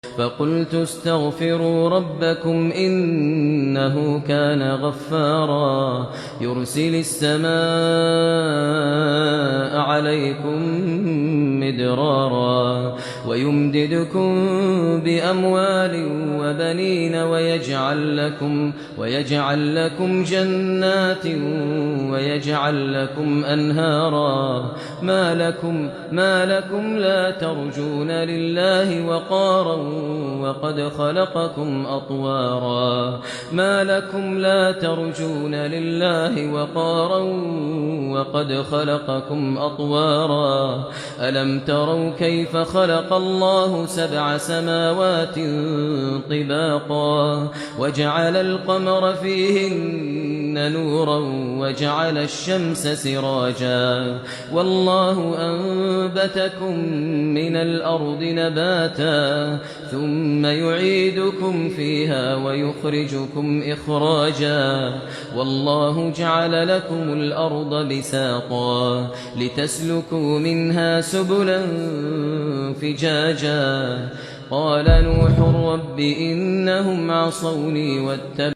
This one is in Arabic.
فقلت استغفروا ربكم إنه كان غفارا يرسل السماء عليكم مدرارا ويمددكم بأموال وبنين ويجعل لكم جنات ويجعل لكم أنهارا ما لكم لا ترجون لله وقارا وقد خلقكم أطوارا ما لكم لا ترجون لله وقارا وقد خلقكم أطوارا ألم تروا كيف خلق الله 7 سماوات طباقا وجعل القمر فيهن نورا وجعل الشمس سراجا والله أنبتكم من الأرض نباتا ثم يعيدكم فيها ويخرجكم إخراجا والله جعل لكم الأرض بساطا لتسلكوا منها سبلا فجاجا قال نوح رب إنهم عصوني واتبعوا